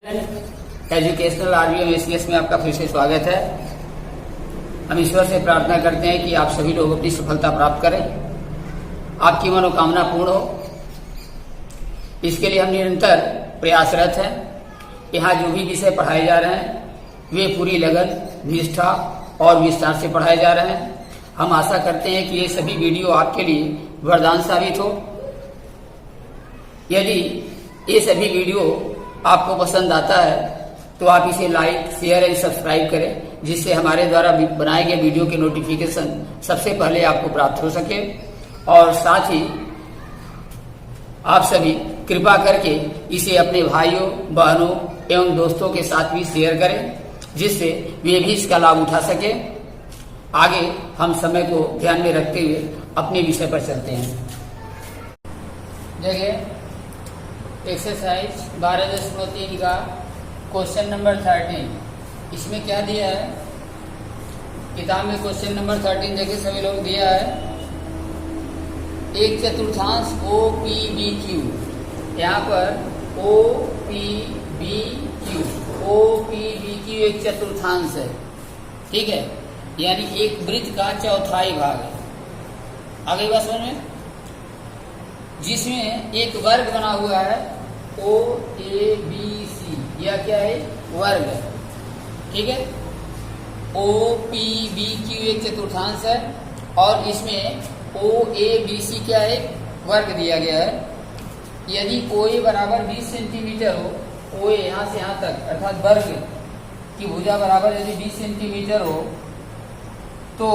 Educational RBM ACS में आपका फिर से स्वागत है। हम ईश्वर से प्रार्थना करते हैं कि आप सभी लोग अपनी सफलता प्राप्त करें, आपकी मनोकामना पूर्ण हो। इसके लिए हम निरंतर प्रयासरत हैं। यहाँ जो भी विषय पढ़ाए जा रहे हैं वे पूरी लगन, निष्ठा और विस्तार से पढ़ाए जा रहे हैं। हम आशा करते हैं कि ये सभी वीडियो आपके लिए वरदान साबित हो। यदि ये सभी वीडियो आपको पसंद आता है तो आप इसे लाइक, शेयर एंड सब्सक्राइब करें, जिससे हमारे द्वारा बनाए गए वीडियो के नोटिफिकेशन सबसे पहले आपको प्राप्त हो सके। और साथ ही आप सभी कृपा करके इसे अपने भाइयों, बहनों एवं दोस्तों के साथ भी शेयर करें, जिससे वे भी इसका लाभ उठा सके। आगे हम समय को ध्यान में रखते हुए अपने विषय पर चलते हैं। देखिए, एक्सरसाइज 12.3 का क्वेश्चन नंबर 13। इसमें क्या दिया है किताब में? क्वेश्चन नंबर 13 देखिए सभी लोग, दिया है एक चतुर्थांश OPBQ। यहाँ पर OPBQ एक चतुर्थांश है, ठीक है, यानी एक वृत्त का चौथाई भाग है। आगे बात समझ में, जिसमें एक वर्ग बना हुआ है OABC। यह क्या है? वर्ग है, ठीक है। OPBQ एक चतुर्थांश है और इसमें OABC क्या है? वर्ग दिया गया है। यदि OA बराबर 20 सेंटीमीटर हो, OA यहाँ से यहाँ तक अर्थात वर्ग की भुजा बराबर यदि 20 सेंटीमीटर हो, तो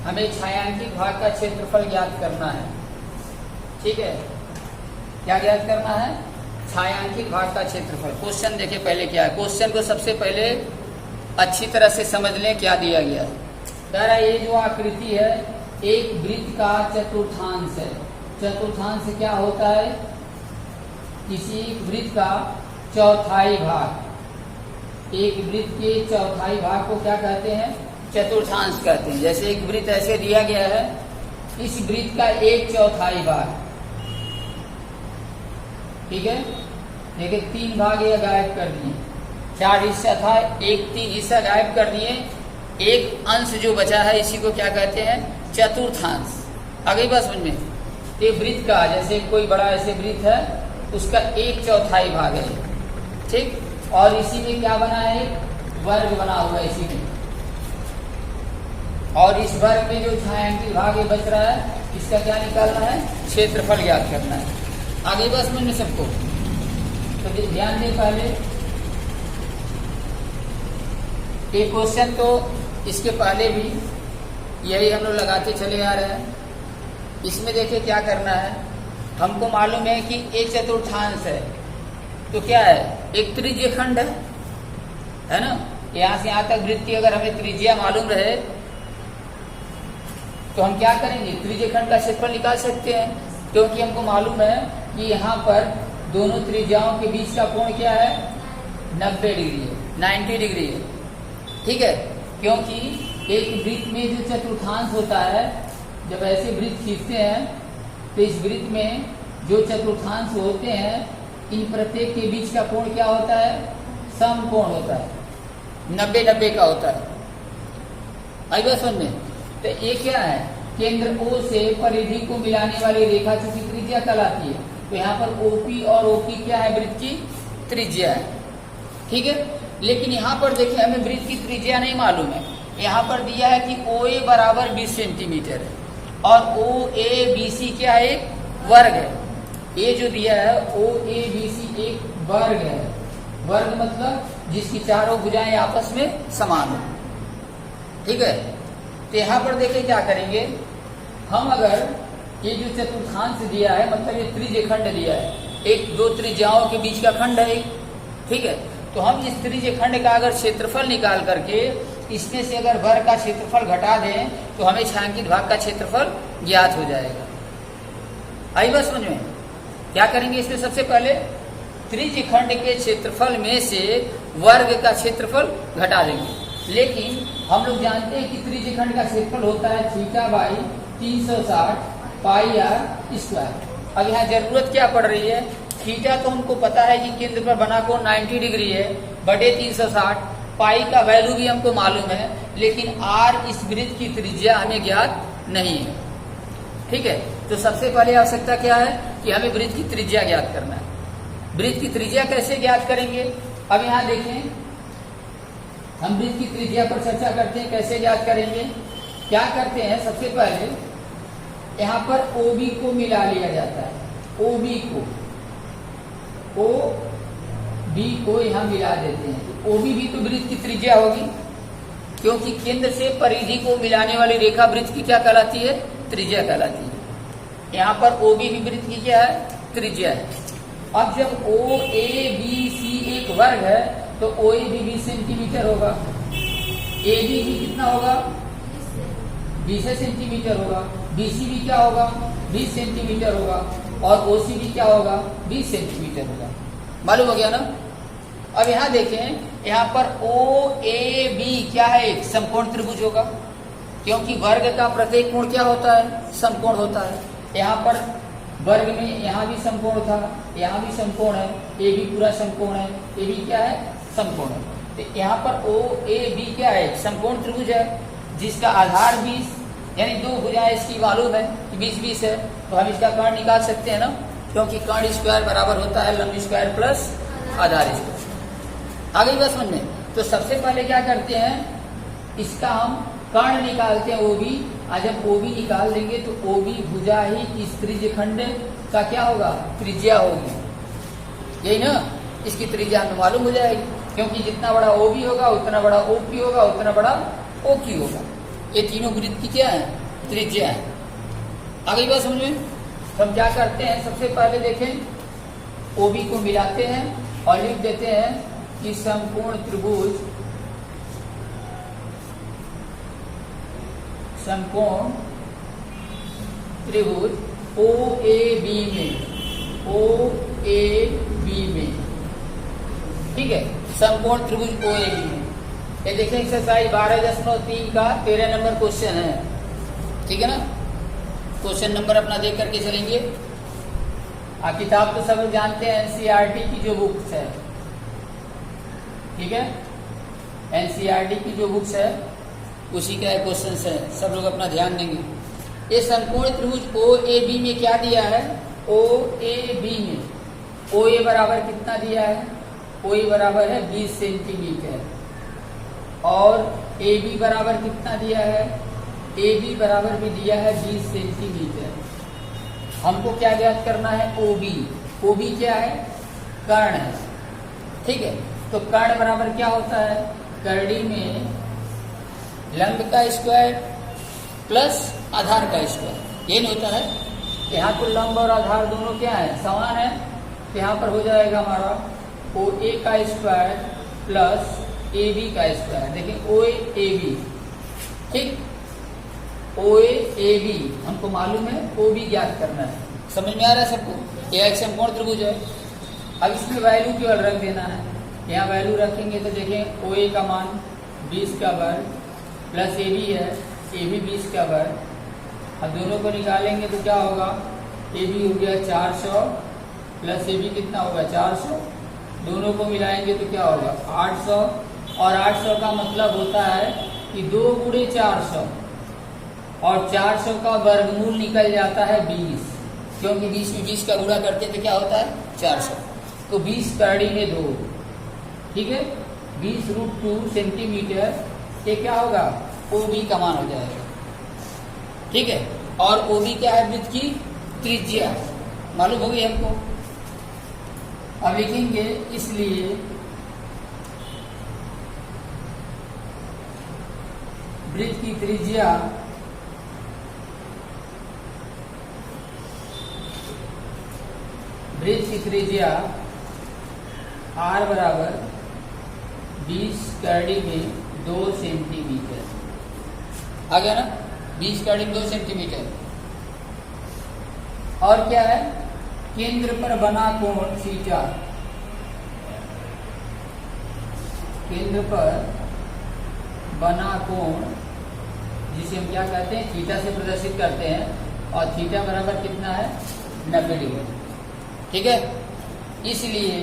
हमें छायांकित भाग का क्षेत्रफल ज्ञात करना है, ठीक है। क्या ज्ञात करना है? छायांकित भाग का क्षेत्रफल। क्वेश्चन देखिए पहले क्या है। क्वेश्चन को सबसे पहले अच्छी तरह से समझ लें क्या दिया गया है। कह रहा है ये जो आकृति है एक वृत्त का चतुर्थांश है। चतुर्थांश क्या होता है? किसी वृत्त का चौथाई भाग। एक वृत्त के चौथाई भाग को क्या कहते हैं? चतुर्थांश कहते हैं। जैसे एक वृत्त ऐसे दिया गया है, इस वृत्त का एक चौथाई भाग, ठीक है। देखिए 3 भाग ये गायब कर दिए, 4 हिस्सा था, एक 3 हिस्सा गायब कर दिए, एक अंश जो बचा है इसी को क्या कहते हैं? चतुर्थांश। आगे बात समझ में, ये वृत्त का, जैसे कोई बड़ा ऐसे वृत्त है उसका एक चौथाई भाग है, ठीक। और इसी में क्या बना है? वर्ग बना हुआ है इसी में। और इस वर्ग में जो छायांकित भाग ये बच रहा है, इसका क्या निकालना है? क्षेत्रफल ज्ञात करना है। आगे बस समझ में सबको, तो ध्यान दें पहले ये क्वेश्चन, तो इसके पहले भी यही हम लोग लगाते चले आ रहे हैं। इसमें देखिए क्या करना है। हमको मालूम है कि एक चतुर्थांश है, तो क्या है? एक त्रिज्य खंड है ना। यहाँ से यहाँ तक वृत्त की अगर हमें त्रिज्या मालूम रहे तो हम क्या करेंगे? त्रिज्य खंड का क्षेत्रफल निकाल सकते हैं, क्योंकि हमको मालूम है कि यहाँ पर दोनों त्रिज्याओं के बीच का कोण क्या है? 90 डिग्री है, 90 डिग्री है, ठीक है। क्योंकि एक वृत्त में जो चतुर्थांश होता है, जब ऐसे वृत्त खींचते हैं तो इस वृत्त में जो चतुर्थांश होते हैं, इन प्रत्येक के बीच का कोण क्या होता है? समकोण होता है, 90-90 का होता है। आई बात समझ में? तो ये क्या है? केंद्र O से परिधि को मिलाने वाली रेखा की त्रिज्या कहलाती है। तो यहाँ पर OP और OP क्या है? वृत्त की त्रिज्या है, ठीक है। लेकिन यहाँ पर देखिए हमें वृत्त की त्रिज्या नहीं मालूम है। यहाँ पर दिया है कि OA बराबर 20 सेंटीमीटर है और OABC क्या है? एक वर्ग है। ये जो दिया है OABC एक वर्ग है। वर्ग मतलब जिसकी चारों भुजाएं आपस में समान हो, ठीक है। तो यहाँ पर देखिए क्या करेंगे हम। अगर ये जो चतुर्थांश दिया है, मतलब ये त्रिज्य खंड दिया है, एक दो त्रिज्याओं के बीच का खंड है, ठीक है। तो हम इस त्रिज्य खंड का अगर क्षेत्रफल निकाल करके इसमें से अगर वर्ग का क्षेत्रफल घटा दें तो हमें छायांकित भाग का क्षेत्रफल ज्ञात हो जाएगा। आई बात समझ में? क्या करेंगे इसमें? सबसे पहले त्रिज्य खंड के क्षेत्रफल में से वर्ग का क्षेत्रफल घटा देंगे। लेकिन हम लोग जानते हैं कि त्रिज्य खंड का क्षेत्रफल होता है θ/360 πr²। अब यहाँ जरूरत क्या पड़ रही है? थीटा तो हमको पता है कि केंद्र पर बना कोण 90 डिग्री है बटे 360, पाई का वैल्यू भी हमको मालूम है, लेकिन आर इस वृत्त की त्रिज्या हमें ज्ञात नहीं है। ठीक है, तो सबसे पहले आवश्यकता क्या है कि हमें वृत्त की त्रिज्या ज्ञात करना है। वृत्त की त्रिज्या कैसे ज्ञात करेंगे? अब यहाँ देखें, हम वृत्त की त्रिज्या पर चर्चा करते हैं, कैसे ज्ञात करेंगे। क्या करते हैं, सबसे पहले यहाँ पर OB को मिला लिया जाता है, OB को यहाँ मिला देते हैं। OB भी तो वृत्त की त्रिज्या होगी, क्योंकि केंद्र से परिधि को मिलाने वाली रेखा वृत्त की क्या कहलाती है? त्रिज्या कहलाती है। यहाँ पर OB भी वृत्त की क्या है? त्रिज्या है। अब जब OABC एक वर्ग है तो OAB 20 सेंटीमीटर होगा, AB भी कितना होगा? 20 सेंटीमीटर होगा, BC भी क्या होगा? 20 सेंटीमीटर होगा, और OC भी क्या होगा? 20 सेंटीमीटर होगा। मालूम हो गया ना? अब यहाँ देखें, यहाँ पर OAB क्या है? एक समकोण त्रिभुज होगा, क्योंकि वर्ग का प्रत्येक कोण क्या होता है? समकोण होता है। यहाँ पर वर्ग में यहाँ भी समकोण था, यहाँ भी समकोण है, AB पूरा समकोण है, AB क्या है? समकोण है। तो यहाँ पर OAB क्या है? समकोण त्रिभुज है, जिसका आधार 20 यानी 2 भुजाएं इसकी मालूम है कि 20-20 है, तो हम इसका कर्ण निकाल सकते हैं ना, क्योंकि कर्ण स्क्वायर बराबर होता है लंब स्क्वायर प्लस आधार स्क्वायर। आ गई बात समझ में? तो सबसे पहले क्या करते हैं, इसका हम कर्ण निकालते हैं OB। आज जब OB निकाल देंगे तो OB भुजा ही इस त्रिज्यखंड का क्या होगा? त्रिज्या होगी, यही ना? इसकी त्रिज्या हमें मालूम हो जाएगी, क्योंकि जितना बड़ा OB होगा उतना बड़ा OP होगा, उतना बड़ा OQ होगा। ये तीनों वृत्त की क्या है? त्रिज्या है। आ गई बात समझ में? तो हम क्या करते हैं, सबसे पहले देखें, OB को मिलाते हैं और लिख देते हैं कि समकोण त्रिभुज, समकोण त्रिभुज OAB में, ठीक है, समकोण त्रिभुज OAB में। ये देखें एक्सरसाइज 12.3 का 13 नंबर क्वेश्चन है, ठीक है ना? क्वेश्चन नंबर अपना देख करके चलेंगे। किताब तो सब लोग जानते हैं, NCERT की जो बुक्स है, ठीक है, NCERT की जो बुक्स है उसी का क्वेश्चन है, सब लोग अपना ध्यान देंगे। ये समकोण त्रिभुज OAB में क्या दिया है? OAB में OA बराबर कितना दिया है? OA बराबर है 20 सेंटीमीटर, और AB बराबर कितना दिया है? AB बराबर भी दिया है 20 सेंटीमीटर। हमको क्या ज्ञात करना है? OB क्या है? कर्ण है, ठीक है। तो कर्ण बराबर क्या होता है? कर्णी में लंब का स्क्वायर प्लस आधार का स्क्वायर, ये नहीं होता है। यहाँ तो लंब और आधार दोनों क्या है? समान है। तो यहाँ पर हो जाएगा हमारा OA का स्क्वायर प्लस AB का स्क्वायर। देखिए OAB, ठीक, OAB हमको मालूम है, OB ज्ञात करना है। समझ में आ रहा है सबको? यह एक समकोण त्रिभुज है। अब इसमें वैल्यू केवल रख देना है। यहाँ वैल्यू रखेंगे तो देखें OA का मान 20 का वर्ग प्लस AB है, AB 20 का वर्ग। अब दोनों को निकालेंगे तो क्या होगा? AB हो गया 400 प्लस AB कितना होगा? 400। दोनों को मिलाएंगे तो क्या होगा? 800। और 800 का मतलब होता है कि 2 गुणे 400, और 400 का वर्गमूल निकल जाता है 20, क्योंकि 20 में 20 का गुणा करते तो क्या होता है? 400। तो 20 कर्णी में 2, ठीक है, 20√2 सेंटीमीटर। ये क्या होगा? OB का मान हो जाएगा, ठीक है। और OB क्या है? वृत्त की त्रिज्या, मालूम हो गई हमको। अब लिखेंगे, इसलिए वृत्त की त्रिज्या R बराबर 20 कर्णी में 2 सेंटीमीटर। आ गया ना? 20 कर्णी में 2 सेंटीमीटर। और क्या है? केंद्र पर बना कोण थीटा, केंद्र पर बना कोण जिसे हम क्या कहते हैं? थीटा से प्रदर्शित करते हैं, और थीटा बराबर कितना है? 90 डिग्री, ठीक है। इसलिए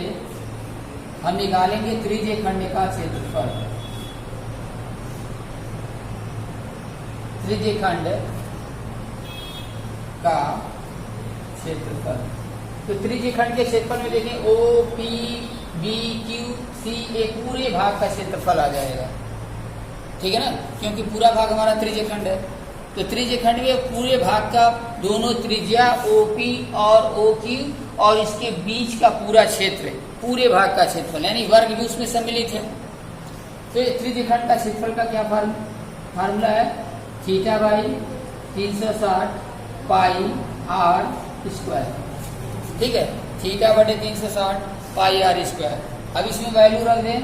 हम निकालेंगे त्रिज्यीय खंड का क्षेत्रफल। त्रिज्यीय खंड का क्षेत्रफल, तो त्रिज्यीय खंड के क्षेत्रफल में देखें O P B Q C A पूरे भाग का क्षेत्रफल आ जाएगा, ठीक है ना, क्योंकि पूरा भाग हमारा त्रिज्यीय खंड है। तो त्रिज्यीय खंड में पूरे भाग का दोनों त्रिज्या OP और OQ और इसके बीच का पूरा क्षेत्र, पूरे भाग का क्षेत्रफल यानी वर्ग भी उसमें सम्मिलित है। तो त्रिज्यीय खंड का क्षेत्रफल का क्या फार्मूला है, theta by 360 pi r square, ठीक है, थीटा बटे 360 पाई r स्क्वायर। अब इसमें वैल्यू रख दें,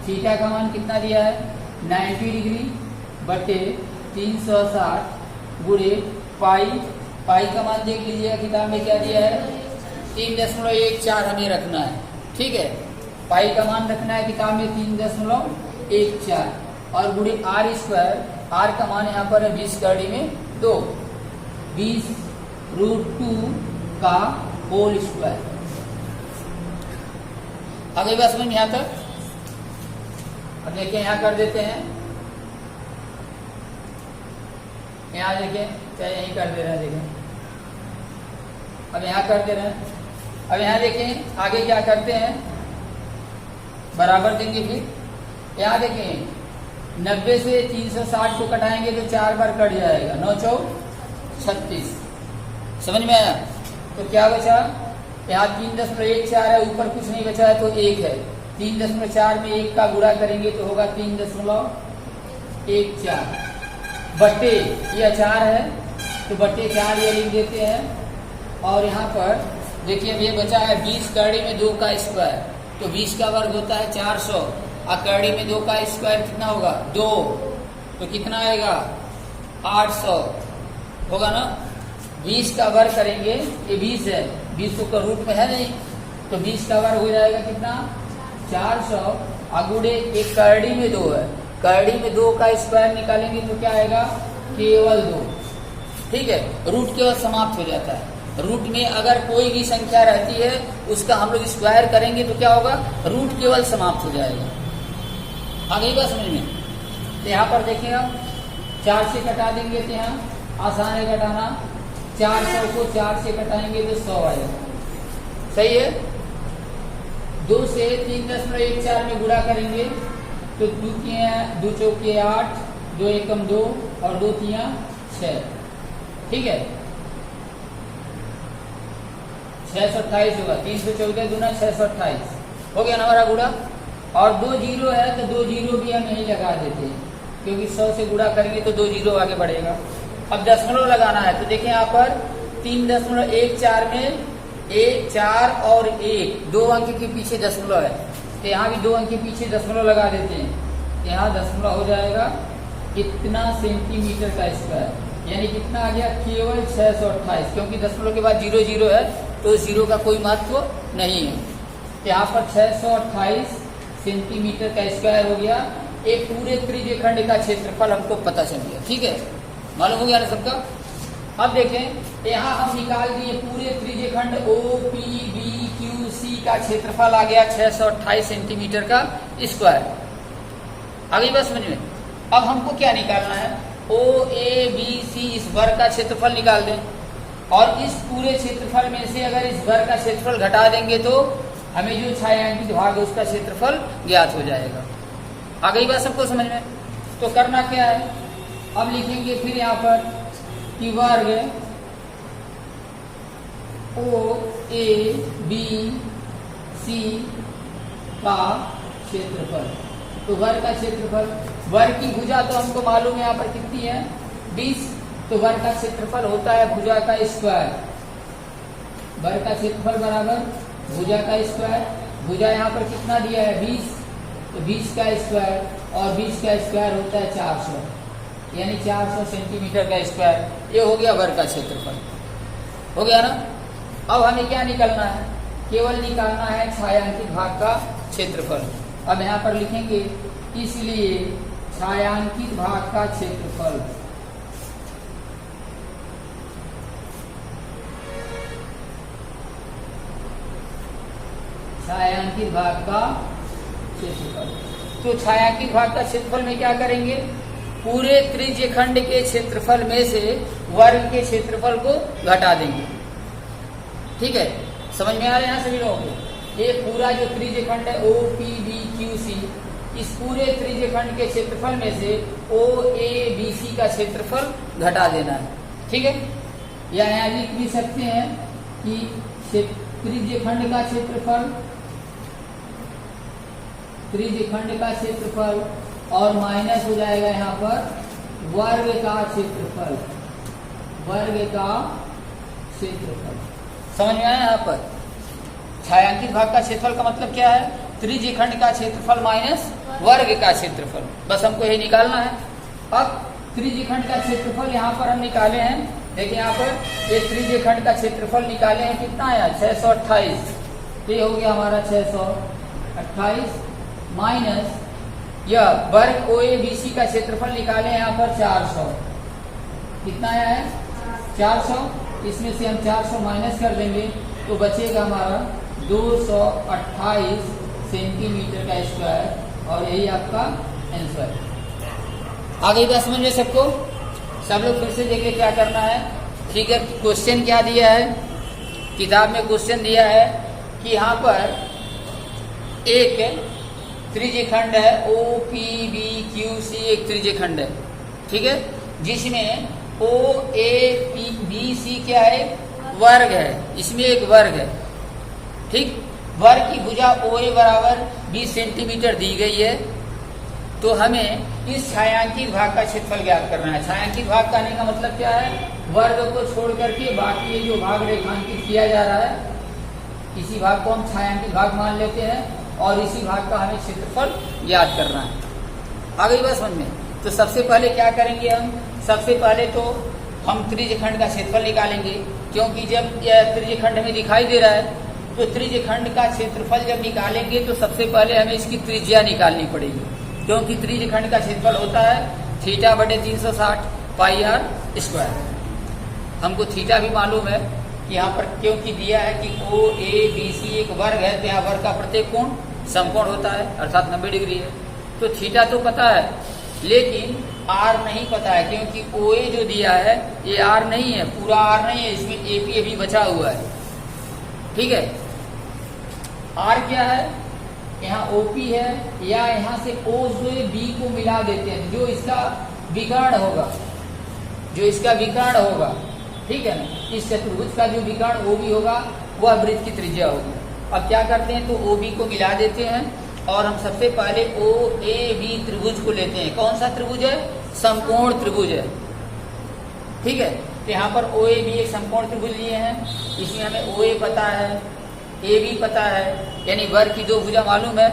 थीटा का मान कितना दिया है 90 डिग्री बटे 360 गुणे पाई का मान देख लीजिएगा किताब में क्या दिया है 3.14 हमें रखना है, ठीक है, पाई का मान रखना है किताब में 3.14 और गुणे r स्क्वायर, r का मान यहाँ पर है 20 कड़ी में 2, 20√2 का होल स्क्वायर। आगे बात समझ में यहाँ तक। अब देखिए यहाँ कर देते हैं, यहाँ देखें चाहे यहीं कर दे रहे हैं, देखें अब यहाँ कर दे रहे हैं। अब यहाँ देखें आगे क्या करते हैं, बराबर देंगे, फिर यहाँ देखें 90 से 360 को कटाएंगे तो 4 बार कट जाएगा, 9 चौक 36, समझ में आया। तो क्या बचा, यहाँ 3.14 है, ऊपर कुछ नहीं बचा है तो 1 है, 3.4 में 1 का गुणा करेंगे तो होगा 3.14 बट्टे ये 4 है तो बट्टे 4 ये लिख देते हैं। और यहाँ पर देखिए अब ये बचा है 20 कड़ी में 2 का स्क्वायर, तो 20 का वर्ग होता है 400 और कड़ी में 2 का स्क्वायर कितना होगा 2, तो कितना आएगा 800 होगा ना। 20 का वर्ग करेंगे, ये 20 है, 20 का रूट में है नहीं, तो 20 का वर्ग हो जाएगा कितना 400 अगुड़े एक करड़ी में 2 है, करड़ी में 2 का स्क्वायर निकालेंगे तो क्या आएगा केवल 2, ठीक है, रूट केवल समाप्त हो जाता है। रूट में अगर कोई भी संख्या रहती है उसका हम लोग स्क्वायर करेंगे तो क्या होगा रूट केवल समाप्त हो जाएगा। आगे बात समझ में। तो यहाँ पर देखिए हम 4 से कटा देंगे तो यहाँ आसान है घटाना, 400 को 4 से कटाएंगे तो 100 आएगा, सही है। 2 से 3.14 में गुणा करेंगे तो 2 चौके 8, 2 एकम 2 और 2 तिया 6, ठीक है, 628 होगा, 314 दूना 628 हो गया ना हमारा गुणा। और 2 जीरो है तो 2 जीरो भी हम यही लगा देते हैं, क्योंकि 100 से गुणा करेंगे तो 2 जीरो आगे बढ़ेगा। अब दशमलव लगाना है तो देखें यहाँ पर 3.14 में 1 4 और 1 2 अंक के पीछे दशमलव है, तो यहाँ भी 2 अंक के पीछे दशमलव लगा देते हैं, यहाँ दशमलव हो जाएगा कितना सेंटीमीटर का स्क्वायर, यानी कितना आ गया केवल 628, क्योंकि दशमलव के बाद 0 0 है तो 0 का कोई महत्व नहीं है। यहाँ पर 628 सेंटीमीटर का स्क्वायर हो गया। एक पूरे त्रिज्यीय खंड का क्षेत्रफल हमको पता चल गया, ठीक है, मालूम हो गया ना सबका। अब देखें यहाँ हम निकाल दिए पूरे त्रिज्यीय खंड OPBQC का क्षेत्रफल आ गया 628 सेंटीमीटर का स्क्वायर। आगे बस समझ में। अब हमको क्या निकालना है, OABC इस वर्ग का क्षेत्रफल निकाल दें, और इस पूरे क्षेत्रफल में से अगर इस वर्ग का क्षेत्रफल घटा देंगे तो हमें जो छायांकित भाग है उसका क्षेत्रफल ज्ञात हो जाएगा। आ गई बात सबको समझ में। तो करना क्या है, अब लिखेंगे फिर यहाँ पर कि वर्ग OABC का क्षेत्रफल, तो वर्ग का क्षेत्रफल, वर्ग की भुजा तो हमको मालूम है यहाँ पर कितनी है 20, तो वर्ग का क्षेत्रफल होता है भुजा का स्क्वायर, वर्ग का क्षेत्रफल बराबर भुजा का स्क्वायर। भुजा यहाँ पर कितना दिया है 20, तो 20 का स्क्वायर, और 20 का स्क्वायर होता है 400, यानी 400 सेंटीमीटर का स्क्वायर। ये हो गया वर्ग का क्षेत्रफल, हो गया ना। अब हमें क्या निकालना है, केवल निकालना है छायांकित भाग का क्षेत्रफल। अब यहाँ पर लिखेंगे इसलिए छायांकित भाग का क्षेत्रफल छायांकित भाग का क्षेत्रफल। तो छायांकित भाग का क्षेत्रफल में क्या करेंगे, पूरे त्रिज्य खंड के क्षेत्रफल में से वर्ग के क्षेत्रफल को घटा देंगे। ठीक है, समझ में आ रहा है ना सभी लोगों को। ये पूरा जो त्रिज्य खंड है O P B Q C, इस पूरे त्रिज्य खंड के क्षेत्रफल में से ओ ए बी सी का क्षेत्रफल घटा देना है। ठीक है, या यहाँ लिख भी सकते हैं कि त्रिज्य खंड का क्षेत्रफल, त्रिज्य खंड का क्षेत्रफल और माइनस हो जाएगा यहाँ पर वर्ग का क्षेत्रफल, वर्ग का क्षेत्रफल। समझ में आया यहाँ पर? छायांकित भाग का क्षेत्रफल का मतलब क्या है, त्रिज्य खंड का क्षेत्रफल माइनस वर्ग का क्षेत्रफल, बस हमको यही निकालना है। अब त्रिज्य खंड का क्षेत्रफल यहाँ पर हम निकाले हैं, देखिए यहाँ पर ये त्रिज्य खंड का क्षेत्रफल निकाले हैं, कितना आया 628, ये हो गया हमारा 628 माइनस यह वर्ग ओ ए बी सी का क्षेत्रफल निकाले यहाँ पर 400, कितना आया है 400, इसमें से हम 400 माइनस कर देंगे तो बचेगा हमारा 228 सेंटीमीटर का स्क्वायर, और यही आपका आंसर। आ गई बात समझ में सबको? सब लोग फिर से देखिए क्या करना है। ठीक है, क्वेश्चन क्या दिया है, किताब में क्वेश्चन दिया है कि यहाँ पर एक त्रिज्य खंड है O P B Q C, एक त्रिज्य खंड है। ठीक है, जिसमें ओ ए पी बी सी क्या है, वर्ग है, इसमें एक वर्ग है। ठीक, वर्ग की भुजा ओ ए बराबर 20 सेंटीमीटर दी गई है। तो हमें इस छायांकित भाग का क्षेत्रफल ज्ञात करना है। छायांकित भाग कहने का मतलब क्या है, वर्ग को छोड़ करके बाकी ये जो भाग रेखांकित किया जा रहा है, इसी भाग को हम छायांकित भाग मान लेते हैं और इसी भाग का हमें क्षेत्रफल ज्ञात करना है। आ गई बात समझ में? तो सबसे पहले क्या करेंगे हम, सबसे पहले तो हम त्रिज्य खंड का क्षेत्रफल निकालेंगे, क्योंकि जब यह त्रिज्य खंड में दिखाई दे रहा है तो त्रिज्य खंड का क्षेत्रफल जब निकालेंगे तो सबसे पहले हमें इसकी त्रिज्या निकालनी पड़ेगी, क्योंकि त्रिज्य खंड का क्षेत्रफल होता है थीटा बटे 360 पाई आर स्क्वायर। हमको थीटा भी मालूम है, यहाँ पर क्योंकि दिया है कि ओ ए बी सी एक वर्ग है, तो यहाँ वर्ग का प्रत्येक कोण समकोण होता है, अर्थात 90 डिग्री है। तो थीटा तो पता है, लेकिन आर नहीं पता है, क्योंकि ओ ए जो दिया है ये आर नहीं है, पूरा आर नहीं है, इसमें ए पी अभी बचा हुआ है। ठीक है, आर क्या है, यहाँ ओपी है, या यहाँ से ओ से बी को मिला देते हैं, जो इसका विकर्ण होगा, जो इसका विकर्ण होगा। ठीक है ना, इस चतुर्भुज का जो विकर्ण ओबी होगा वह वृत्त की त्रिज्या होगी। अब क्या करते हैं, तो ओबी को मिला देते हैं और हम सबसे पहले ओ ए बी त्रिभुज को लेते हैं। कौन सा त्रिभुज है, समकोण त्रिभुज है। ठीक है, तो यहाँ पर ओ ए बी एक समकोण त्रिभुज लिए हैं, इसमें हमें ओ ए पता है, ए बी पता है, यानी वर्ग की दो भुजा मालूम है।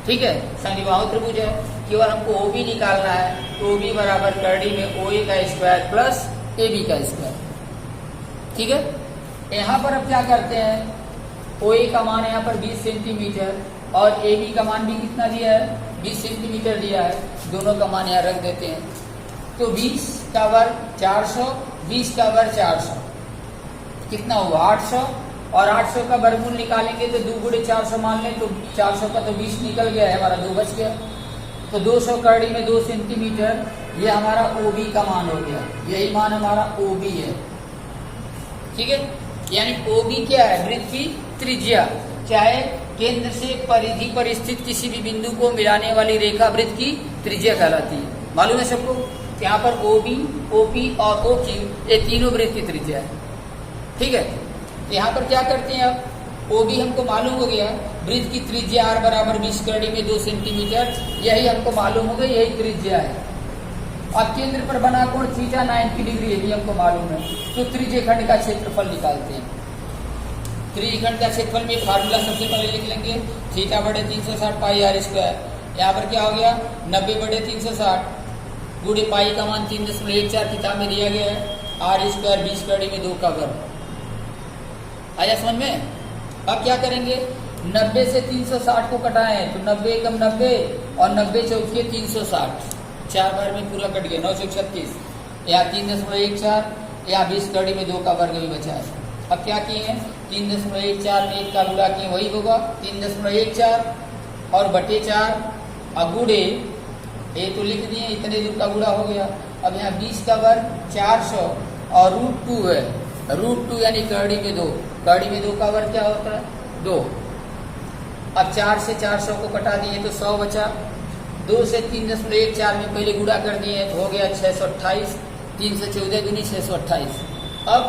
ठीक है, समद्विबाहु त्रिभुज है, केवल हमको ओ बी निकालना है। तो ओ बी बराबर करड़ी में ओ ए का स्क्वायर प्लस ए बी का स्क्वायर। ठीक है, यहाँ पर अब क्या करते हैं, ओ ए का मान यहाँ पर 20 सेंटीमीटर और ए बी का मान भी कितना दिया है, 20 सेंटीमीटर दिया है, दोनों का मान यहाँ रख देते हैं। तो 20 का वर्ग 400, 20 का वर्ग 400, कितना हुआ 800, और 800 का वर्गमूल निकालेंगे तो 2 गुणे 400 मान लें, तो 400 का तो 20 निकल गया है, हमारा 2 बच गया। तो 200 करड़ी में 2 सेंटीमीटर, ये हमारा OB का मान हो गया, यही मान हमारा OB है। ठीक है, यानी OB क्या है, वृत्त की त्रिज्या, चाहे केंद्र से परिधि पर स्थित किसी भी बिंदु को मिलाने वाली रेखा वृत्त की त्रिज्या कहलाती है। मालूम है सबको, यहाँ पर OB, OP और OQ ये तीनों वृत्त की त्रिज्या है। ठीक है, यहाँ पर क्या करते हैं, अब OB हमको मालूम हो गया, वृत्त की त्रिज्या r बराबर 20 करड़ी में 2 सेंटीमीटर, यही हमको मालूम हो गई, यही त्रिज्या है। अब केंद्र पर बना कोण थीटा 90 डिग्री, ये भी हमको मालूम है। तो त्रिज्य खंड का क्षेत्रफल निकालते हैं। त्रिज्य खंड का क्षेत्रफल में फार्मूला सबसे पहले लिख लेंगे, थीटा बटे 360 पाई आर स्क्वायर। यहाँ पर क्या हो गया, 90 बटे 360 गुणे पाई का मान 3.14 किताब में दिया गया है, आर स्क्वायर 20 करड़ी में 2 का वर्ग। आया समझ में? अब क्या करेंगे, 90 से 360 को कटाएं तो 90 एकम 90 और 90 चौके 360, 4 बार में पूरा कट गया, 9 चौक 36, यहाँ 3.14, यहाँ 20 करड़ी में 2 का वर्ग भी बचा है। अब क्या किए हैं, 3.14 में 1 का गुणा किए वही होगा 3.14 और बटे 4 अब गुणे ये तो लिख दिए इतने दूर का गुणा हो गया। अब यहाँ 20 का वर्ग 400 और √2 है, √2 यानी कड़ी में 2, कड़ी में 2 का वर्ग क्या होता है 2। अब 4 से 400 को कटा दिए तो 100 बचा, 2 से 3.14 में पहले गुणा कर दिए तो हो गया 628, 3 से 14 दूनी 628। अब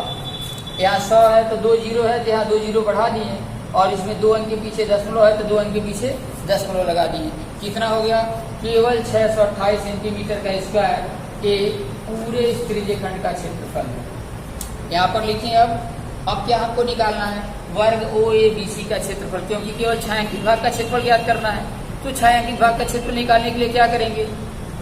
यहाँ 100 है तो 2 जीरो है तो यहाँ 2 जीरो बढ़ा दिए और इसमें 2 अंक के पीछे दशमलव है तो 2 अंक के पीछे दशमलव लगा दिए। कितना हो गया केवल 628 सेंटीमीटर का स्क्वायर के पूरे इस त्रिज्यखंड का क्षेत्रफल है। यहाँ पर लिखिए अब क्या हमको निकालना है वर्ग OABC का क्षेत्रफल, क्योंकि केवल छायांकित भाग का क्षेत्रफल ज्ञात करना है। तो छायांकित भाग का क्षेत्रफल निकालने के लिए क्या करेंगे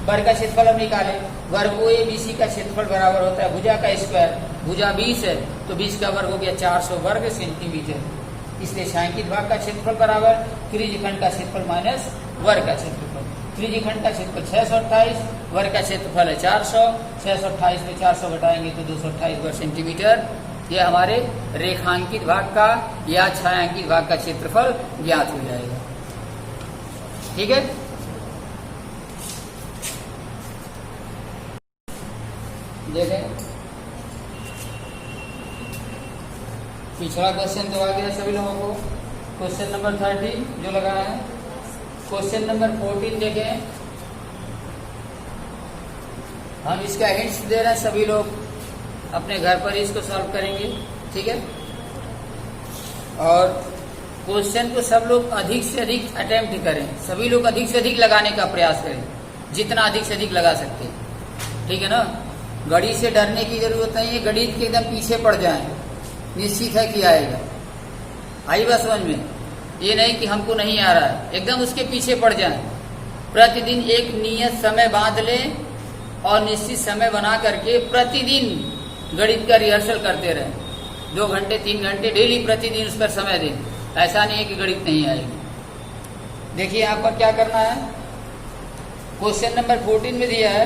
वर्ग का क्षेत्रफल हम निकालें। वर्ग OABC का क्षेत्रफल बराबर होता है भुजा का स्क्वायर, भुजा 20 है तो 20 का वर्ग हो गया 400 वर्ग सेंटीमीटर। इसलिए छायांकित भाग का क्षेत्रफल बराबर त्रिज्यखंड का क्षेत्रफल माइनस वर्ग का क्षेत्रफल। त्रिज्यखंड का क्षेत्रफल 628, वर्ग का क्षेत्रफल है 400, 628 में 400 घटाएंगे तो 228 वर्ग सेंटीमीटर। यह हमारे रेखांकित भाग का या छायांकित भाग का क्षेत्रफल ज्ञात हो जाएगा। ठीक है, देखें पिछला क्वेश्चन तो आ गया सभी लोगों को। क्वेश्चन नंबर 30 जो लगाया है। क्वेश्चन नंबर 14 देखें, हम इसका हिंट्स दे रहे हैं, सभी लोग अपने घर पर इसको सॉल्व करेंगे। ठीक है, और क्वेश्चन को सब लोग अधिक से अधिक अटेम्प्ट करें, सभी लोग अधिक से अधिक लगाने का प्रयास करें, जितना अधिक से अधिक लगा सकते हैं। ठीक है ना, गणित से डरने की जरूरत नहीं है, गणित के एकदम पीछे पड़ जाए, निश्चित है कि आएगा। आई बात समझ में, ये नहीं कि हमको नहीं आ रहा है, एकदम उसके पीछे पड़ जाए। प्रतिदिन एक नियत समय बांध लें और निश्चित समय बना करके प्रतिदिन गणित का रिहर्सल करते रहें, 2 घंटे 3 घंटे डेली प्रतिदिन उस पर समय दें। ऐसा नहीं है कि गणित नहीं आएगी। देखिए यहाँ पर क्या करना है, क्वेश्चन नंबर 14 में दिया है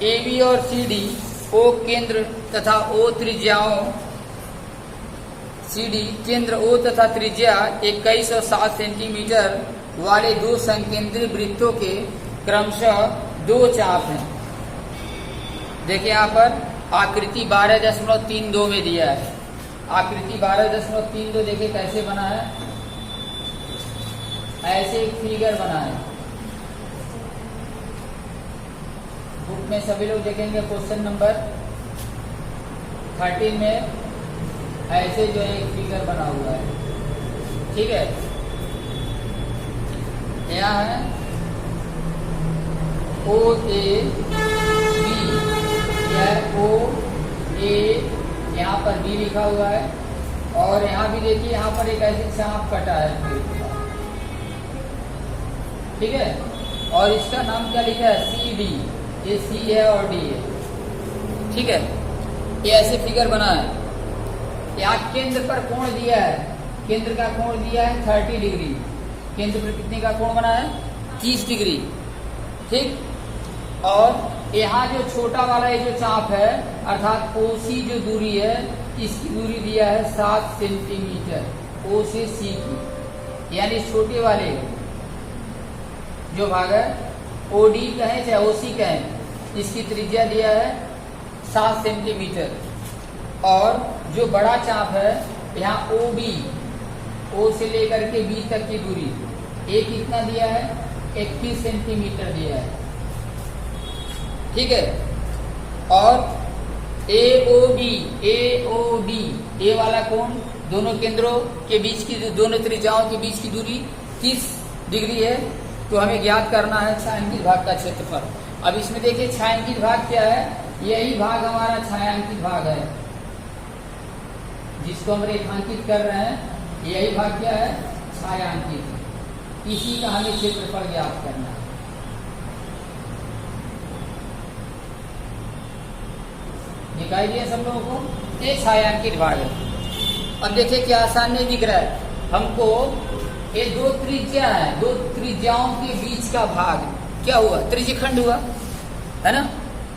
AB और CD O केंद्र तथा O त्रिज्याओं, CD केंद्र O तथा त्रिज्या 21 और 7 सेंटीमीटर वाले 2 संकेंद्री वृत्तों के क्रमशः 2 चाप हैं। देखिए यहाँ पर आकृति 12.32 में दिया है। आकृति 12.32 देखिए कैसे बना है, ऐसे एक फिगर बना है। बुक में सभी लोग देखेंगे क्वेश्चन नंबर 13 में ऐसे जो है एक फिगर बना हुआ है। ठीक है, यहाँ है OAB, यह OA, यहाँ पर B लिखा हुआ है और यहाँ भी देखिए यहाँ पर एक ऐसे चाप कटा है। ठीक है, और इसका नाम क्या लिखा है CD, ये C है और D है। ठीक है, ये ऐसे फिगर बना है। यहाँ केंद्र पर कोण दिया है, केंद्र का कोण दिया है 30 डिग्री। केंद्र पर कितने का कोण बना है 30 डिग्री। ठीक, और यहाँ जो छोटा वाला ये जो चाप है अर्थात OC जो दूरी है, इसकी दूरी दिया है 7 सेंटीमीटर O से C की, यानी छोटे वाले जो भाग है OD कहें चाहे OC कहें, इसकी त्रिज्या दिया है 7 सेंटीमीटर। और जो बड़ा चाप है यहाँ OB, O से लेकर के B तक की दूरी एक कितना दिया है 21 सेंटीमीटर दिया है। ठीक है, और AOB, A वाला कोण दोनों केंद्रों के बीच की, दोनों त्रिज्याओं के बीच की दूरी 30 डिग्री है। तो हमें ज्ञात करना है छायांकित भाग का क्षेत्रफल। अब इसमें देखिए छायांकित भाग क्या है, यही भाग हमारा छायांकित भाग है जिसको हम रेखांकित कर रहे हैं। यही भाग क्या है छायांकित, इसी का हमें क्षेत्रफल ज्ञात करना है। दिखाई दिया सब लोगों को, ये छायांकित भाग है। अब देखिए क्या आसान नहीं दिख रहा है हमको, ये 2 त्रिज्या है, 2 त्रिज्याओं के बीच का भाग क्या हुआ त्रिज्यखंड हुआ है ना।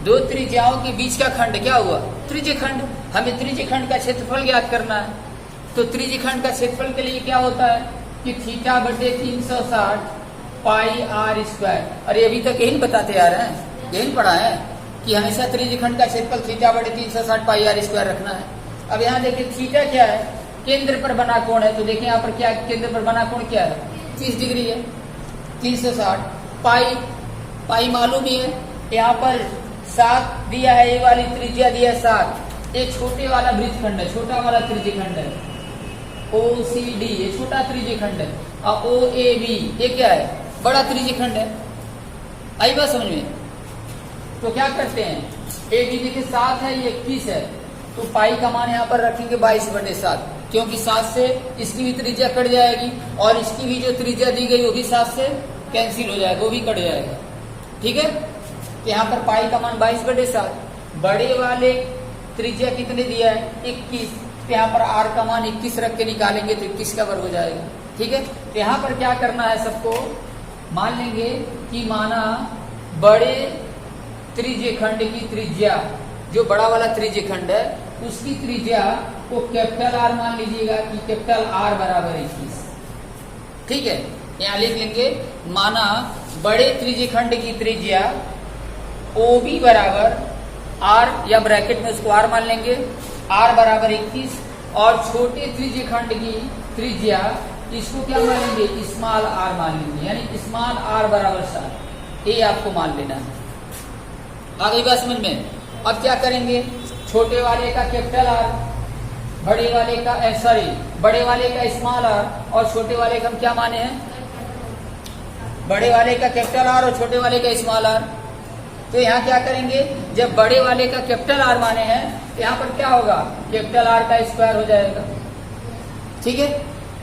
2 त्रिज्याओं के बीच का खंड क्या हुआ त्रिज्यखंड। हमें त्रिज्यखंड का क्षेत्रफल ज्ञात करना है। तो त्रिज्यखंड का क्षेत्रफल के लिए क्या होता है कि थीटा बटे 360 पाई आर स्क्वायर। अरे अभी तक यही बताते आ रहे हैं, यही पढ़ा है कि हमेशा त्रिज्यखंड का क्षेत्रफल थीटा बटे 360 पाई आर स्क्वायर रखना है। अब यहाँ देखिए थीटा क्या है, केंद्र पर बना कोण है, तो देखिए यहाँ पर क्या केंद्र पर बना कोण क्या है 30 डिग्री है। 360 पाई, पाई मालूम ही है, यहाँ पर 7 दिया है, ये वाली त्रिज्या दिया है 7। एक छोटे वाला वृत्तखंड है, छोटा वाला त्रिज्यखंड है OCD, ये छोटा त्रिज्यखंड है। और OAB ये क्या है, बड़ा त्रिज्यखंड है। आई बात समझ में? तो क्या करते हैं, AB देखिए 7 है, ये 21 है, तो पाई का मान यहाँ पर रखेंगे 22/7, क्योंकि 7 से इसकी भी त्रिज्या कट जाएगी और इसकी भी जो त्रिज्या दी गई वो भी 7 से कैंसिल हो जाएगा, वो भी कट जाएगा। ठीक है, तो यहाँ पर पाई का मान 22/7। बड़े वाले त्रिज्या कितने दिया है 21, तो यहाँ पर आर का मान 21 रख के निकालेंगे तो 21 का वर्ग हो जाएगा। ठीक है, तो यहाँ पर क्या करना है, सबको मान लेंगे कि माना बड़े त्रिज्यखंड की त्रिज्या, जो बड़ा वाला त्रिज्यखंड है उसकी त्रिज्या को कैपिटल आर मान लीजिएगा कि कैपिटल आर बराबर 21। ठीक है, यहाँ लिख लेंगे माना बड़े त्रिज्यखंड की त्रिज्या OB बराबर आर, या ब्रैकेट में उसको आर मान लेंगे, आर बराबर 21, और छोटे त्रिज्यखंड की त्रिज्या इसको क्या मानेंगे, स्मॉल आर मान लेंगे, यानी स्मॉल आर बराबर 7। ये आपको मान लेना है। आ गई बात समझ में? अब क्या करेंगे, छोटे वाले का कैपिटल आर, बड़े वाले का बड़े वाले का स्मॉल आर, और छोटे वाले का हम क्या माने हैं, बड़े वाले का कैपिटल आर और छोटे वाले का स्मॉल आर। तो यहाँ क्या करेंगे, जब बड़े वाले का कैपिटल आर माने हैं तो यहाँ पर क्या होगा, कैपिटल आर का स्क्वायर हो जाएगा। ठीक है,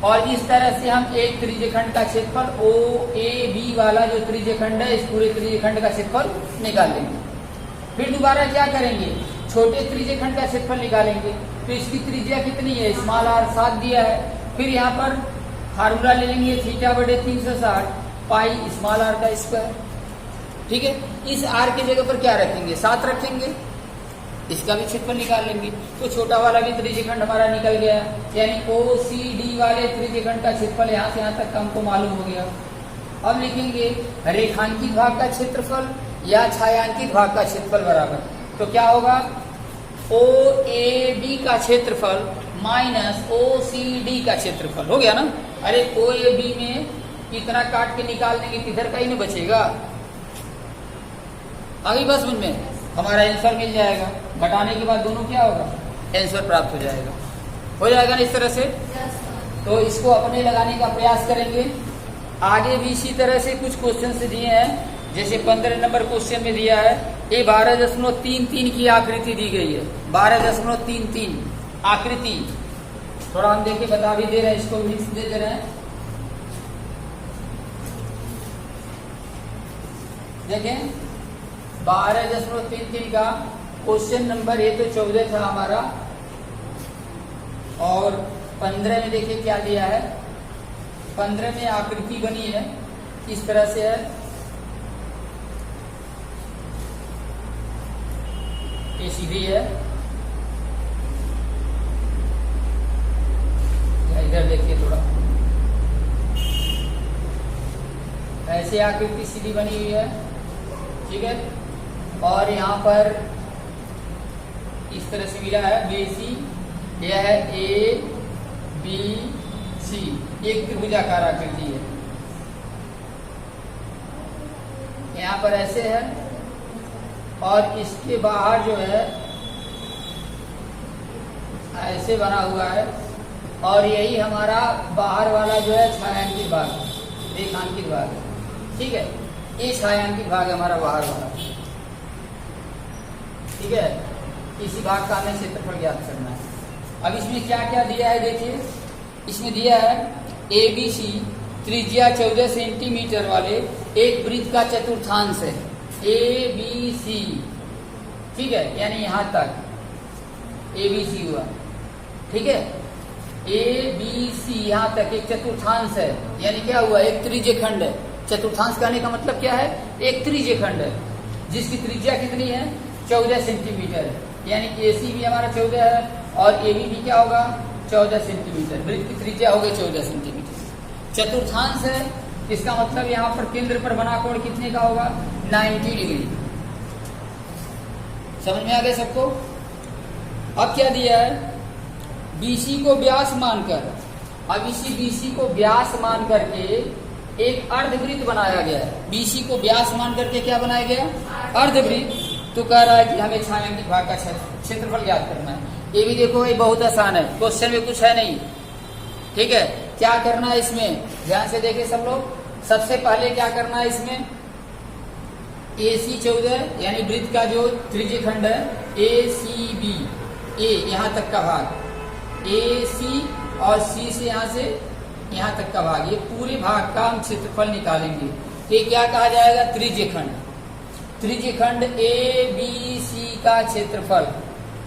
और इस तरह से हम एक त्रिज्यखंड का क्षेत्रफल OAB वाला जो त्रिज्यखंड है, इस पूरे त्रिज्यखंड का क्षेत्रफल निकाल लेंगे। फिर दोबारा क्या करेंगे, छोटे त्रिज्यखंड का क्षेत्रफल निकालेंगे, तो इसकी त्रिज्या कितनी है, स्मॉल आर 7 दिया है। फिर यहाँ पर फार्मूला ले लेंगे थीटा बटे 360 पाई स्मॉल आर का स्क्वायर। ठीक है, इस आर की जगह पर क्या रखेंगे, 7 रखेंगे, इसका भी क्षेत्रफल निकाल लेंगे। तो छोटा वाला भी त्रिज्यखंड हमारा निकल गया, यानी OCD वाले त्रिज्यखंड का क्षेत्रफल यहाँ से यहाँ तक हमको मालूम हो गया। अब लिखेंगे रेखांकित भाग का क्षेत्रफल या छायांकित भाग का क्षेत्रफल बराबर, तो क्या होगा, OAB का क्षेत्रफल माइनस OCD का क्षेत्रफल। हो गया ना? अरे OAB में इतना काट के निकाल देंगे, किधर का ही नहीं बचेगा। आगे बस में हमारा आंसर मिल जाएगा, घटाने के बाद दोनों क्या होगा, आंसर प्राप्त हो जाएगा। हो जाएगा ना इस तरह से? तो इसको अपने लगाने का प्रयास करेंगे। आगे भी इसी तरह से कुछ क्वेश्चन से दिए हैं, जैसे 15 नंबर क्वेश्चन में दिया है, ये 12.33 की आकृति दी गई है, 12.33 आकृति। थोड़ा हम देखे बता भी दे रहे हैं, इसको भी दे दे रहे हैं। देखें 12.33 का क्वेश्चन नंबर, ये तो 14 था हमारा, और 15 में देखिए क्या दिया है। 15 में आकृति बनी है, इस तरह से है, ये सीधी है, या इधर देखिए थोड़ा, ऐसे आकृति सीधी बनी हुई है। ठीक है, और यहाँ पर इस तरह से मिला है BC, यह है ABC, एक त्रिभुजाकार आकृति है। यहाँ पर ऐसे है, और इसके बाहर जो है ऐसे बना हुआ है, और यही हमारा बाहर वाला जो है छायांकित भाग, रेखांकित भाग। ठीक है, ये छायांकित भाग हमारा बाहर वाला। ठीक है, इसी भाग का हमें क्षेत्रफल ज्ञात करना है। अब इसमें क्या क्या दिया है देखिए, इसमें दिया है ABC त्रिज्या 14 सेंटीमीटर वाले एक वृत्त का चतुर्थांश है, ABC। ठीक है, यानी यहां तक ABC हुआ। ठीक है, ABC यहाँ तक एक चतुर्थांश है, यानी क्या हुआ, एक त्रिज्यखंड है। चतुर्थांश कहने का मतलब क्या है, एक त्रिज्यखंड है जिसकी त्रिज्या कितनी है, 14 सेंटीमीटर है, यानी AC भी हमारा 14 है और AB भी क्या होगा 14 सेंटीमीटर। वृत्त की त्रिज्या हो गई 14 सेंटीमीटर। चतुर्थांश है, इसका मतलब यहाँ पर केंद्र पर बना कोण कितने का होगा? 90 डिग्री। समझ में आ गया सबको? अब क्या दिया है? बीसी को व्यास मानकर, अब इसी बीसी को व्यास मान करके एक अर्धवृत्त बनाया गया है। बीसी को व्यास मान करके क्या बनाया गया? अर्धवृत्त। तो कह रहा है कि हमें छायांकित भाग का क्षेत्रफल ज्ञात करना है। ये भी देखो, ये बहुत आसान है, क्वेश्चन में कुछ है नहीं। ठीक है, क्या करना है इसमें? ध्यान से देखें सब लोग। सबसे पहले क्या करना है इसमें? AC 14 यानी वृत्त का जो त्रिज्यखंड है ACB, A यहाँ तक का भाग, AC और C से यहाँ से यहाँ तक का भाग, ये पूरे भाग का हम क्षेत्रफल निकालेंगे। ये क्या कहा जाएगा? त्रिज्यखंड। त्रिज्यखंड ABC का क्षेत्रफल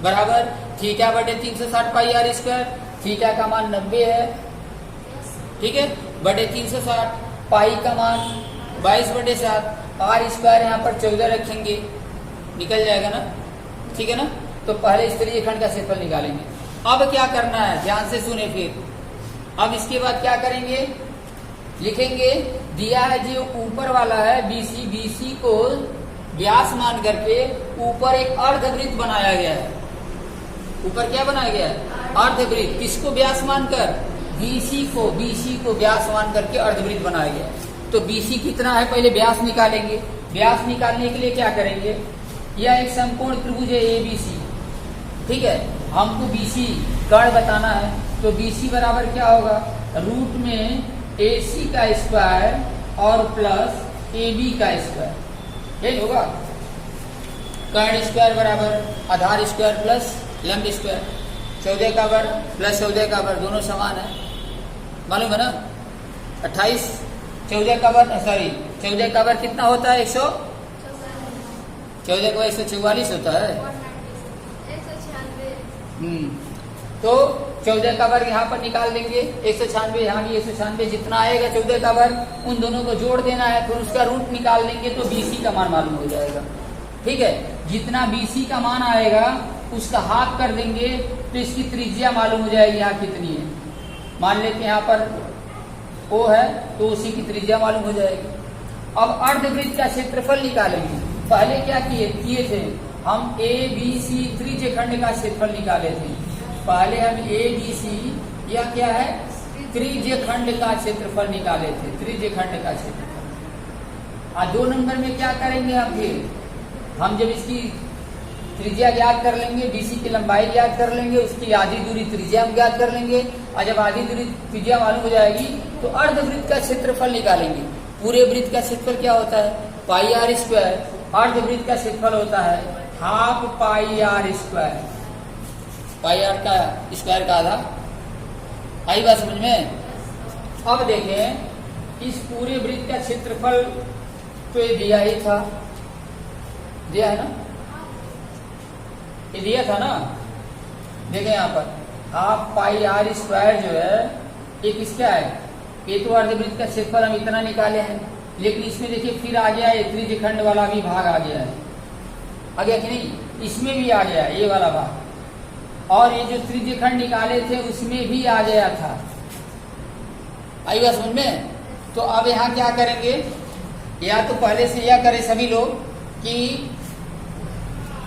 बराबर थीटा बटे 360 पाई आर स्क्वायर। थीटा का मान 90 है, ठीक है, बटे 360, पाई का मान 22/7, आर स्क्वायर यहाँ पर 14 रखेंगे, निकल जाएगा ना? ठीक है ना? तो पहले इस त्रिज्यखंड का क्षेत्रफल निकालेंगे। अब क्या करना है? ध्यान से सुने फिर। अब इसके बाद क्या करेंगे? लिखेंगे, दिया है जो ऊपर वाला है BC, BC को व्यास मान करके ऊपर एक अर्धवृत्त बनाया गया है। ऊपर क्या बनाया गया है? अर्धवृत्त। किसको व्यास मानकर? BC को व्यास मान करके अर्धवृत्त बनाया गया है। तो BC कितना है पहले व्यास निकालेंगे। व्यास निकालने के लिए क्या करेंगे? यह एक समकोण त्रिभुज है ABC, ठीक है, हमको BC कर्ण बताना है। तो BC बराबर क्या होगा? रूट में AC का स्क्वायर और प्लस AB का स्क्वायर, यही होगा। कर्ण स्क्वायर बराबर आधार स्क्वायर प्लस लंब स्क्वायर। 14 का वर्ग प्लस 14 का वर्ग दोनों समान है, मालूम है ना? 28 14 का वर्ग, सॉरी 14 का वर्ग कितना होता है? 14 का 144 होता है। तो 14 का वर्ग यहाँ पर निकाल देंगे, 196, यहाँ भी 196, जितना आएगा 14 का वर्ग उन दोनों को जोड़ देना है, फिर उसका रूट निकाल देंगे तो BC का मान मालूम हो जाएगा। ठीक है, जितना BC का मान आएगा उसका हाफ कर देंगे तो इसकी त्रिज्या मालूम हो जाएगी यहाँ कितनी है। मान लेते यहाँ पर O है तो उसी की त्रिज्या मालूम हो जाएगी। अब अर्धवृत्त का क्षेत्रफल निकालेंगे। पहले क्या किए थे हम? ABC त्रिज्यखंड का क्षेत्रफल निकाले थे। पहले हम ABC या क्या है? त्रिज्यखंड का क्षेत्रफल निकाले थे, त्रिज्यखंड का क्षेत्रफल। और 2 नंबर में क्या करेंगे हम? फिर हम जब इसकी त्रिज्या ज्ञात कर लेंगे, BC की लंबाई ज्ञात कर लेंगे, उसकी आधी दूरी त्रिज्या हम ज्ञात कर लेंगे, और जब आधी दूरी त्रिज्या मालूम हो जाएगी तो अर्धवृत्त का क्षेत्रफल निकालेंगे। पूरे वृत्त का क्षेत्रफल क्या होता है? पाई आर स्क्वायर। अर्धवृत्त का क्षेत्रफल होता है half pi r square. Pi r का स्क्वायर का आधा। आई बात समझ में? अब देखें, इस पूरे वृत्त का क्षेत्रफल तो ये दिया ही था, दिया है ना? ये दिया था ना? देखें यहाँ पर हाफ पाई आर स्क्वायर जो है ये किसका है? ये तो अर्धवृत्त का क्षेत्रफल हम इतना निकाले हैं, लेकिन इसमें देखिए फिर आ गया ये त्रिज्यखंड वाला भी भाग आ गया है। आ गया कि नहीं? इसमें भी आ गया ये वाला भाग, और ये जो त्रिज्यखंड निकाले थे उसमें भी आ गया था। आई बात समझ में? तो अब यहाँ क्या करेंगे? या तो पहले से यह करें सभी लोग कि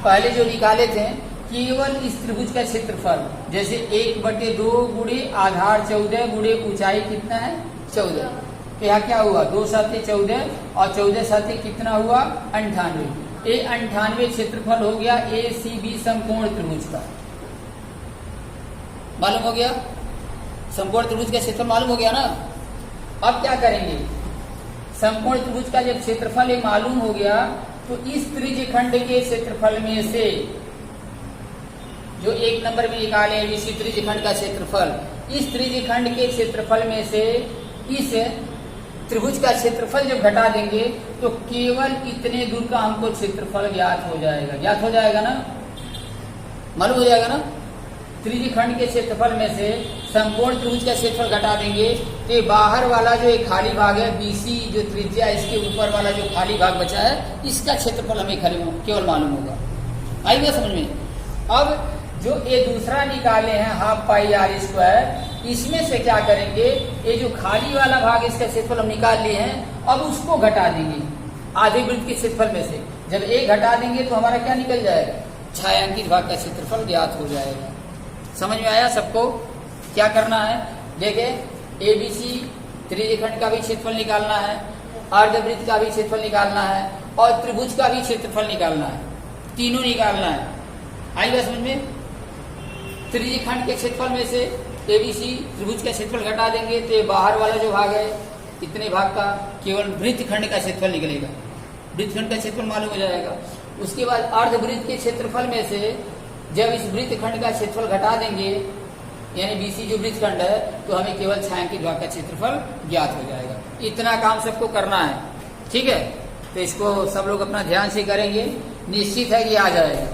पहले जो निकाले थे केवल इस त्रिभुज का क्षेत्रफल, जैसे 1/2 गुणे आधार 14 गुणे ऊंचाई कितना है? 14। तो यहाँ क्या हुआ? 2 साथे 14 और 14 साथे कितना हुआ? 98। ये 98 क्षेत्रफल हो गया ACB समकोण त्रिभुज का। मालूम हो गया? समकोण त्रिभुज का क्षेत्रफल मालूम हो गया ना? अब क्या करेंगे? समकोण त्रिभुज का जब क्षेत्रफल ये मालूम हो गया तो इस त्रिज्यखंड के क्षेत्रफल में से जो 1 नंबर में निकाले इसी त्रिज्यखंड का क्षेत्रफल, इस त्रिज्यखंड के क्षेत्रफल में से इस त्रिभुज का क्षेत्रफल जब घटा देंगे तो केवल इतने दूर का हमको क्षेत्रफल ज्ञात हो जाएगा। ज्ञात हो जाएगा ना? मालूम हो जाएगा ना? त्रिज्यखंड के क्षेत्रफल में से समकोण त्रिभुज का क्षेत्रफल घटा देंगे तो बाहर वाला जो एक खाली भाग है BC जो त्रिज्या, इसके ऊपर वाला जो खाली भाग बचा है इसका क्षेत्रफल हमें केवल मालूम होगा। आई बात समझ में? अब जो ये दूसरा निकाले हैं हाफ पाई आर स्क्वायर, इसमें से क्या करेंगे, ये जो खाली वाला भाग इसका क्षेत्रफल हम निकाल लिए हैं, अब उसको घटा देंगे आधे वृत्त के क्षेत्रफल में से। जब एक घटा देंगे तो हमारा क्या निकल जाएगा, छायांकित भाग का क्षेत्रफल ज्ञात हो जाएगा। समझ में आया सबको? क्या करना है, देखे एबीसी त्रिज्यखंड का भी क्षेत्रफल निकालना है, अर्धवृत्त का भी क्षेत्रफल निकालना है और त्रिभुज का भी क्षेत्रफल निकालना है, तीनों निकालना है। आई बात समझ में? त्रिज्यखंड के क्षेत्रफल में से एबीसी त्रिभुज का क्षेत्रफल घटा देंगे तो बाहर वाला जो भाग है इतने भाग का केवल वृत्तखंड का क्षेत्रफल निकलेगा, वृत्तखंड का क्षेत्रफल मालूम हो जाएगा। उसके बाद अर्धवृत्त के क्षेत्रफल में से जब इस वृत्तखंड का क्षेत्रफल घटा देंगे, यानी बीसी जो वृत्तखंड है, तो हमें केवल छायांकित भाग का क्षेत्रफल ज्ञात हो जाएगा। इतना काम सबको करना है, ठीक है? तो इसको सब लोग अपना ध्यान से करेंगे, निश्चित है कि आ जाएगा।